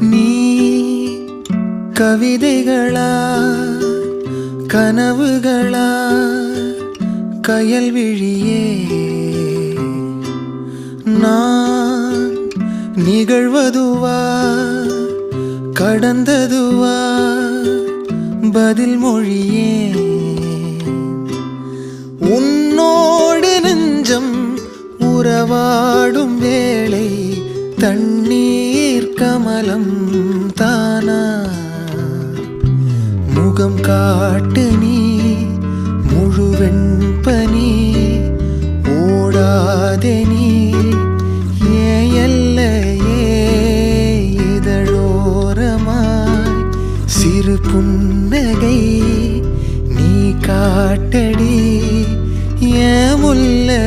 நீ கவிதைகளா கனவுகளா கயல் விழியே நான் நிகழ்வதுவா கடந்ததுவா பதில் மொழியே உன்னோடு நெஞ்சம் உறவாடும் வேளை தண்ணீர் கமலம் தானா முகம் காட்டு நீ முழுவெண் பனி ஓடாதே நீ ஏன் எல்லையே இதழோரமாய் சிறு புன்னகை நீ காட்டடி ஏன் முல்லை